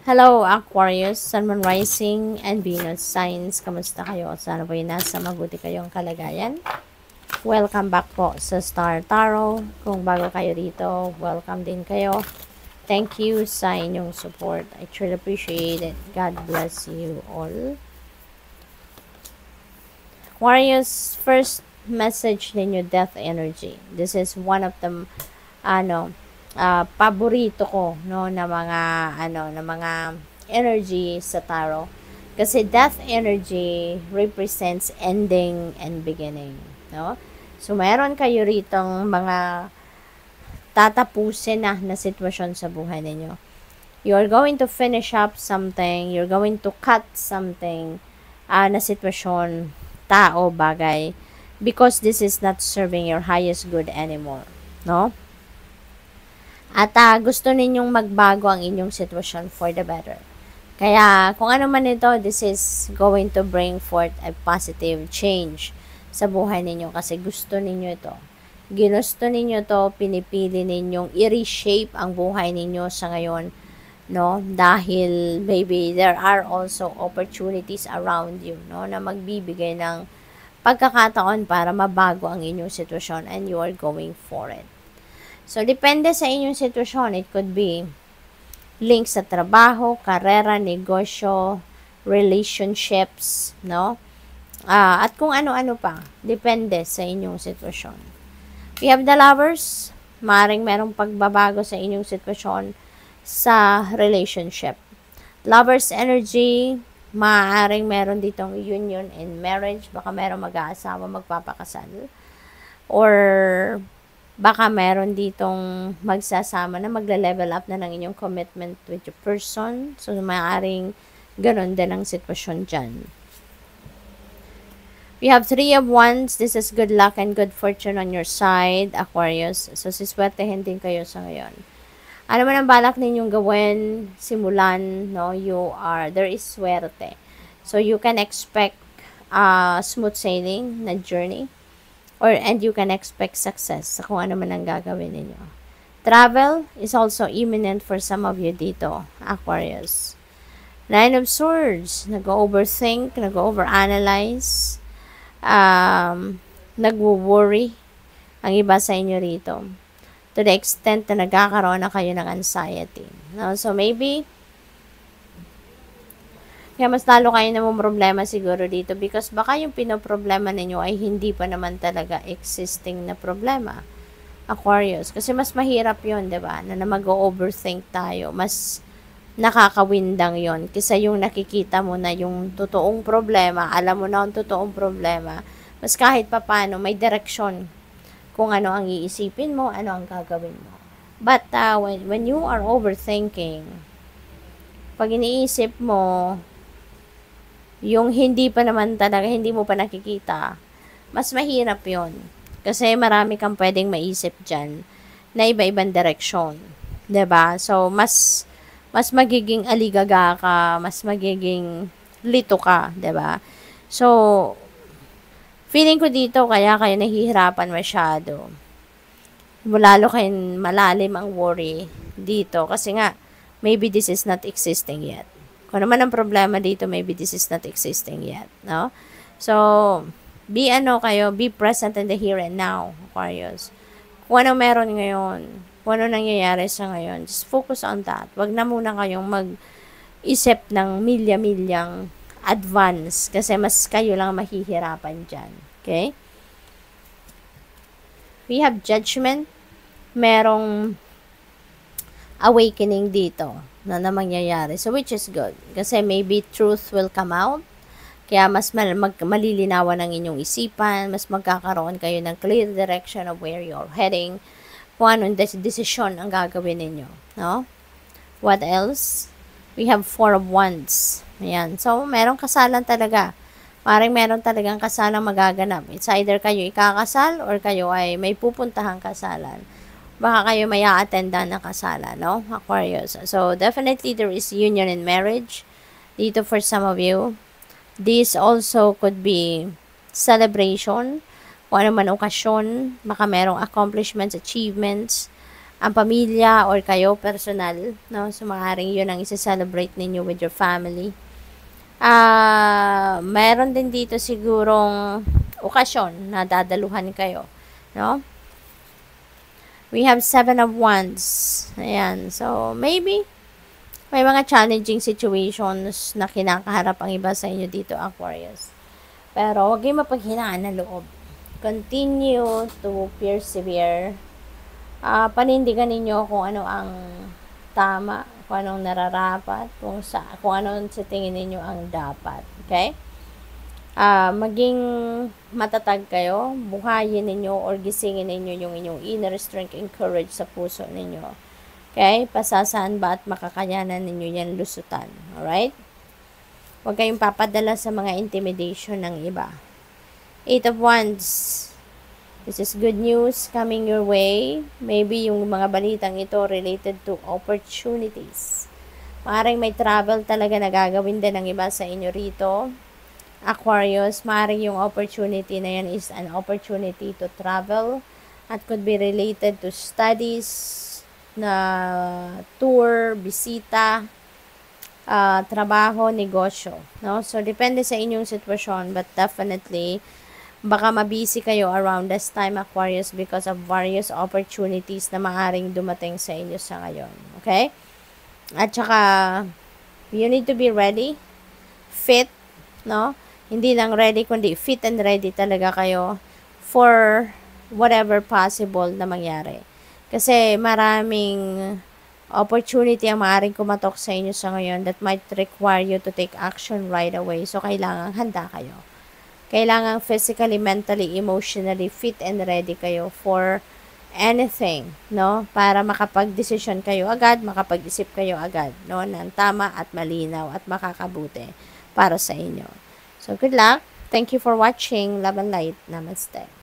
Hello, Aquarius, Sun, Moon, Rising, and Venus signs. Kamusta kayo? Sana po nasa mabuti kayong kalagayan. Welcome back po sa Star Tarot. Kung bago kayo dito, welcome din kayo. Thank you sa inyong support. I truly appreciate it. God bless you all. Aquarius, first message ninyo, death energy. This is one of the, paborito ko, no, na mga energy sa tarot. Kasi death energy represents ending and beginning, no? So, meron kayo ritong mga tatapusin na sitwasyon sa buhay ninyo. You're going to finish up something, you're going to cut something na sitwasyon, tao, bagay, because this is not serving your highest good anymore, no? At gusto ninyong magbago ang inyong sitwasyon for the better. Kaya, kung ano man ito, this is going to bring forth a positive change sa buhay ninyo kasi gusto ninyo ito. Ginusto ninyo to, pinipili ninyong i-reshape ang buhay ninyo sa ngayon, no? Dahil maybe there are also opportunities around you, no, na magbibigay ng pagkakataon para mabago ang inyong sitwasyon and you are going for it. So, depende sa inyong sitwasyon. It could be link sa trabaho, karera, negosyo, relationships, no? At kung ano-ano pa. Depende sa inyong sitwasyon. We have the lovers. Maring merong pagbabago sa inyong sitwasyon sa relationship. Lovers energy, maaaring meron ditong union in marriage. Baka merong mag-aasawa, magpapakasal. Or baka meron ditong magsasama na magle-level up na ng inyong commitment with your person. So, maaaring ganun din ang sitwasyon dyan. We have 3 of Wands. This is good luck and good fortune on your side, Aquarius. So, siswertehin din kayo sa ngayon. Ano man ang balak ninyong gawin, simulan, no? There is swerte. So, you can expect smooth sailing na journey. And you can expect success sa kung ano man ang gagawin ninyo. Travel is also imminent for some of you dito, Aquarius. 9 of Swords, nag-overthink, nag-overanalyze, nag-worry ang iba sa inyo rito. To the extent na nagkakaroon na kayo ng anxiety. No? So maybe, kaya mas lalo kayo namang problema siguro dito because baka yung pinoproblema ninyo ay hindi pa naman talaga existing na problema. Aquarius. Kasi mas mahirap yon, diba? Na mag-overthink tayo. Mas nakakawindang yon kaysa yung nakikita mo na yung totoong problema, alam mo na ang totoong problema, mas kahit papano may direksyon kung ano ang iisipin mo, ano ang gagawin mo. But when you are overthinking, pag iniisip mo, yung hindi pa naman talaga, hindi mo pa nakikita, mas mahirap yon. Kasi marami kang pwedeng maisip dyan na iba-ibang direksyon. 'Di ba? So, mas magiging aligaga ka, mas magiging lito ka, 'di ba? So, feeling ko dito, kaya kayo nahihirapan masyado. Lalo kayong malalim ang worry dito. Kasi nga, maybe this is not existing yet. Kung naman ang problema dito, maybe this is not existing yet, no? So, be present in the here and now, Aquarius. Kung ano meron ngayon, kung ano nangyayari sa ngayon, just focus on that. Wag na muna kayong mag-isip ng milya-milyang advance kasi mas kayo lang mahihirapan dyan, okay? We have judgment. Merong awakening dito na mangyayari. So, which is good. Kasi maybe truth will come out. Kaya mas malilinawan ang inyong isipan. Mas magkakaroon kayo ng clear direction of where you're heading. Kung anong decision ang gagawin ninyo. No? What else? We have 4 of Wands. Ayan. So, merong kasalan talaga. Parang meron talagang kasalang magaganap. It's either kayo ikakasal or kayo ay may pupuntahang kasalan. Baka kayo may a-attendan na kasalan, no? Aquarius. So, definitely there is union in marriage. Dito for some of you. This also could be celebration. Kung ano man okasyon. Baka merong accomplishments, achievements. ang pamilya or kayo personal, no? So, maaaring yun ang isa-celebrate ninyo with your family. Meron din dito sigurong okasyon na dadaluhan kayo, no? We have 7 of Wands. Ayan. So, maybe, may mga challenging situations na kinakaharap ang iba sa inyo dito, Aquarius. Pero, huwag kayong mapaghinaan ng loob. Continue to persevere. Panindigan ninyo kung ano ang tama, kung anong nararapat, kung ano sa tingin ninyo ang dapat. Okay? Maging matatag kayo, buhayin ninyo or gisingin ninyo yung inyong inner strength and courage sa puso ninyo. Okay? Pasasaan ba at makakayanan ninyo yan lusutan. Alright? Huwag kayong papadala sa mga intimidation ng iba. 8 of Wands. This is good news coming your way. Maybe yung mga balitang ito related to opportunities. Maaaring may travel talaga na gagawin din ng iba sa inyo rito. Aquarius, maaaring yung opportunity na yan is an opportunity to travel at could be related to studies, na tour, bisita, trabaho, negosyo. No? So, depende sa inyong sitwasyon, but definitely, baka mabisi kayo around this time, Aquarius, because of various opportunities na maaring dumating sa inyo sa ngayon. Okay? At saka, you need to be ready, fit, no? Hindi lang ready, kundi fit and ready talaga kayo for whatever possible na mangyari. Kasi maraming opportunity ang maaaring kumatok sa inyo sa ngayon that might require you to take action right away. So, kailangan handa kayo. Kailangan physically, mentally, emotionally fit and ready kayo for anything, no? Para makapag-desisyon kayo agad, makapag-isip kayo agad, no? Ng tama at malinaw at makakabuti para sa inyo. So, good luck. Thank you for watching. Love and light. Namaste.